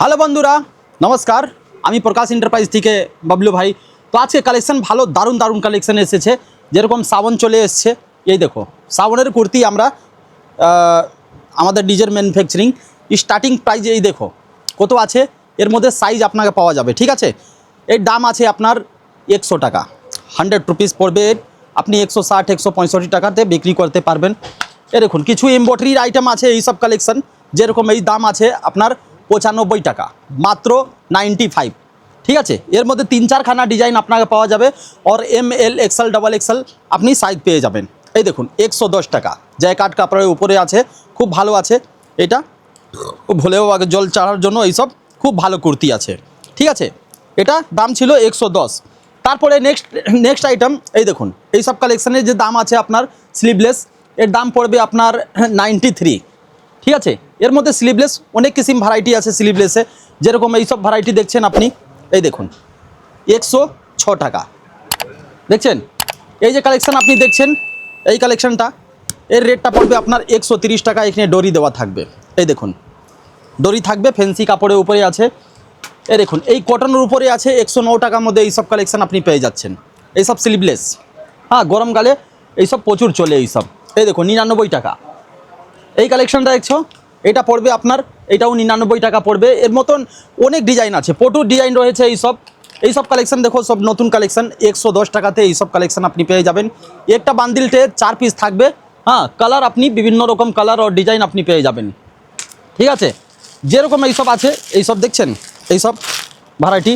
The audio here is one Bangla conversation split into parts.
হ্যালো বন্ধুরা, নমস্কার। আমি প্রকাশ এন্টারপ্রাইজ থেকে বাবলু ভাই। তো আজকে কালেকশন ভালো দারুণ দারুণ কালেকশন এসেছে। যেরকম শ্রাবণ চলে এসছে, এই দেখো শ্রাবণের কুর্তি আমরা আমাদের নিজের ম্যানুফ্যাকচারিং স্টার্টিং প্রাইস এই দেখো কত আছে। এর মধ্যে সাইজ আপনাকে পাওয়া যাবে, ঠিক আছে। এর দাম আছে আপনার 100 টাকা, 100 রুপিস পড়বে। আপনি 160 165 টাকাতে বিক্রি করতে পারবেন। এ দেখুন কিছু এমব্রয়ডারির আইটেম আছে, এই সব কালেকশন যেরকম এই দাম আছে আপনার 95 টাকা, মাত্র 95, ঠিক আছে। এর মধ্যে 3-4খানা ডিজাইন আপনাকে পাওয়া যাবে। আর ML XL XXL আপনি সাইজ পেয়ে যাবেন। এই দেখুন 110 টাকা, জ্যাকেট কাপড়ের উপরে আছে, খুব ভালো আছে। এটা ভুলেও আগে জল চাড়ার জন্য এইসব খুব ভালো কুর্তি আছে, ঠিক আছে। এটা দাম ছিল 110। তারপরে নেক্সট আইটেম এই দেখুন, এই সব কালেকশানের যে দাম আছে আপনার স্লিভলেস, এর দাম পড়বে আপনার 93, ঠিক আছে। এর মধ্যে স্লিভলেস অনেক কিসিম ভ্যারাইটি আছে স্লিভলেসে, যেরকম এই সব ভ্যারাইটি দেখছেন আপনি। এই দেখুন 106 টাকা, দেখছেন। এই যে কালেকশান আপনি দেখছেন, এই কালেকশানটা এর রেটটা পড়বে আপনার 130 টাকা। এখানে ডরি দেওয়া থাকবে, এই দেখুন ডরি থাকবে, ফ্যান্সি কাপড়ের উপরে আছে। এই দেখুন এই কটনের উপরে আছে 109 টাকার মধ্যে এইসব কালেকশান আপনি পেয়ে যাচ্ছেন। এইসব স্লিভলেস, হ্যাঁ, গরমকালে এইসব প্রচুর চলে এইসব। এই দেখুন 99 টাকা। এই কালেকশানটা দেখছো, এটা পড়বে আপনার, এটাও 99 টাকা পড়বে। এর মতন অনেক ডিজাইন আছে, প্রচুর ডিজাইন রয়েছে এইসব কালেকশান। দেখো সব নতুন কালেকশান, 110 টাকাতে এইসব কালেকশান আপনি পেয়ে যাবেন। একটা বান্ডিলতে 4 পিস থাকবে, হ্যাঁ। কালার আপনি বিভিন্ন রকম কালার আর ডিজাইন আপনি পেয়ে যাবেন, ঠিক আছে। যেরকম এইসব আছে, এইসব দেখছেন, এইসব ভ্যারাইটি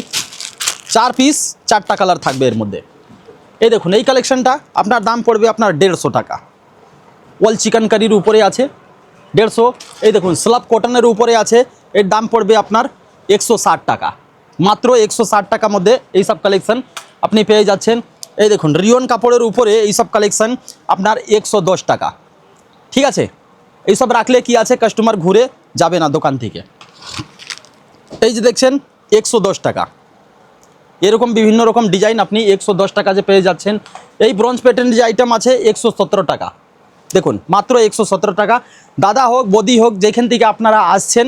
4 পিস 4টা কালার থাকবে এর মধ্যে। এই দেখুন এই কালেকশানটা আপনার দাম পড়বে আপনার 150 টাকা। ওয়াল চিকেন কারির উপরে আছে 150। এই দেখুন স্লাব কটনের উপরে আছে, এর দাম পড়বে আপনার 160 টাকা, মাত্র 160 টাকার মধ্যে এইসব কালেকশান আপনি পেয়ে যাচ্ছেন। এই দেখুন রিয়ন কাপড়ের উপরে এইসব কালেকশান আপনার 110 টাকা, ঠিক আছে। এইসব রাখলে কি আছে, কাস্টমার ঘুরে যাবে না দোকান থেকে। এই যে দেখছেন 110 টাকা, এরকম বিভিন্ন রকম ডিজাইন আপনি 110 টাকা যে পেয়ে যাচ্ছেন। এই ব্রঞ্জ প্যাটার্নের যে আইটেম আছে 117 টাকা, দেখুন মাত্র 117 টাকা। দাদা হোক বদি হোক, যেখান থেকে আপনারা আসছেন,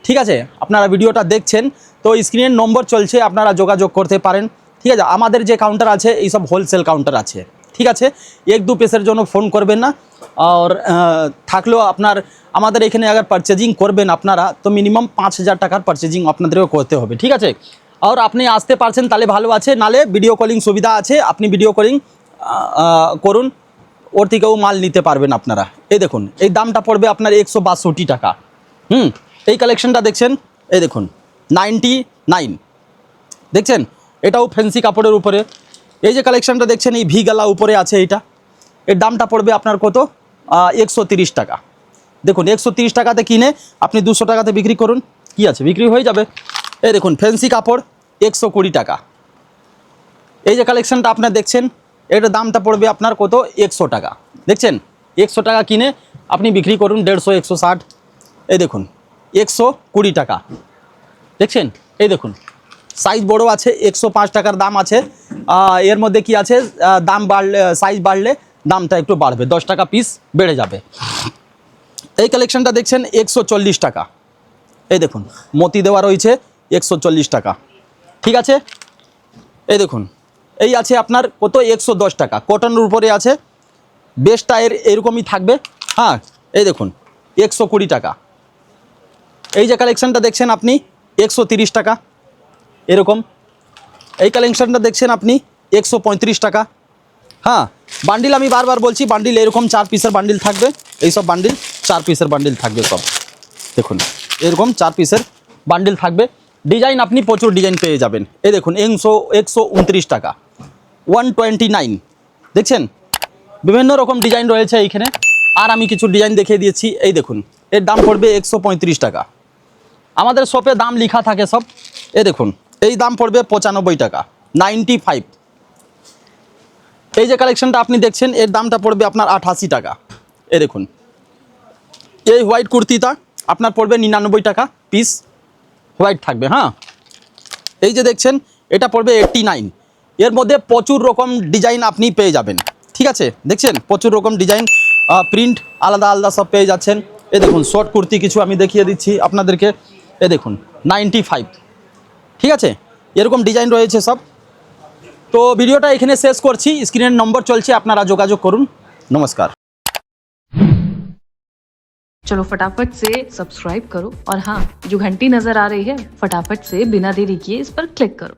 ঠিক আছে, আপনারা ভিডিওটা দেখছেন, তো স্ক্রিনের নম্বর চলছে, আপনারা যোগাযোগ করতে পারেন, ঠিক আছে। আমাদের যে কাউন্টার আছে এইসব হোলসেল কাউন্টার আছে, ঠিক আছে। 1-2 পিসের জন্য ফোন করবেন না। আর থাকলেও আপনার আমাদের এখানে আগে পারচেজিং করবেন আপনারা, তো মিনিমাম 5000 টাকার পারচেজিং আপনাদেরও করতে হবে, ঠিক আছে। আর আপনি আসতে পারছেন তাহলে ভালো আছে, নালে ভিডিও কলিং সুবিধা আছে, আপনি ভিডিও কলিং করুন, ওর থেকেও মাল নিতে পারবেন আপনারা। এই দেখুন এই দামটা পড়বে আপনার 162 টাকা। এই কালেকশনটা দেখছেন, এই দেখুন 99, দেখছেন, এটাও ফ্যান্সি কাপড়ের উপরে। এই যে কালেকশনটা দেখছেন এই ভি গালা উপরে আছে, এইটা এর দামটা পড়বে আপনার কত, 130 টাকা। দেখুন 130 টাকাতে কিনে আপনি 200 টাকাতে বিক্রি করুন, কি আছে, বিক্রি হয়ে যাবে। এই দেখুন ফ্যান্সি কাপড় 120 টাকা। এই যে কালেকশনটা আপনার দেখছেন, এটার দামটা পড়বে আপনার কত, 100 টাকা। দেখছেন 100 টাকা কিনে আপনি বিক্রি করুন 150 160। এই দেখুন 120 টাকা, দেখছেন। এই দেখুন সাইজ বড় আছে, 105 টাকার দাম আছে। এর মধ্যে কি আছে, দাম বাড়লে, সাইজ বাড়লে দামটা একটু বাড়বে, 10 টাকা পিস বেড়ে যাবে। এই কালেকশনটা দেখছেন 140 টাকা। এই দেখুন মতি দেওয়া রয়েছে 140 টাকা, ঠিক আছে। এই দেখুন এই আছে আপনার কত, 110 টাকা, কটনের উপরে আছে, বেশটা এরকমই থাকবে, হ্যাঁ। এই দেখুন 120 টাকা। এই যে কালেকশানটা দেখছেন আপনি 130 টাকা, এরকম। এই কালেকশানটা দেখছেন আপনি 135 টাকা, হ্যাঁ। বান্ডিল আমি বারবার বলছি, বান্ডিল এরকম 4 পিসের বান্ডিল থাকবে, এইসব বান্ডিল 4 পিসের বান্ডিল থাকবে সব। দেখুন এরকম 4 পিসের বান্ডিল থাকবে। ডিজাইন আপনি প্রচুর ডিজাইন পেয়ে যাবেন। এই দেখুন 129 টাকা, 129, দেখছেন বিভিন্ন রকম ডিজাইন রয়েছে এইখানে। আর আমি কিছু ডিজাইন দেখিয়ে দিয়েছি। এই দেখুন এর দাম পড়বে 135 টাকা। আমাদের শপে দাম লেখা থাকে সব। এই দেখুন এই দাম পড়বে 95 টাকা, 95। এই যে কালেকশনটা আপনি দেখছেন, এর দামটা পড়বে আপনার 88 টাকা। এই দেখুন এই হোয়াইট কুর্তিটা আপনার পড়বে 99 টাকা পিস, হোয়াইট থাকবে, হ্যাঁ। এই যে দেখছেন এটা পড়বে 89। এর মধ্যে প্রচুর রকম ডিজাইন আপনি পেয়ে যাবেন, ঠিক আছে। দেখছেন প্রচুর রকম ডিজাইন, প্রিন্ট আলাদা আলাদা সব পেয়ে যাচ্ছেন। এই দেখুন শর্ট কুর্তি কিছু আমি দেখিয়ে দিচ্ছি আপনাদেরকে। এ দেখুন 95, ঠিক আছে, এরকম ডিজাইন রয়েছে সব। তো ভিডিওটা এখানে শেষ করছি, স্ক্রিনের নম্বর চলছে, আপনারা যোগাযোগ করুন। নমস্কার। चलो फटाफट से सब्सक्राइब करो और हाँ, जो घंटी नजर आ रही है फटाफट से बिना देरी किए इस पर क्लिक करो।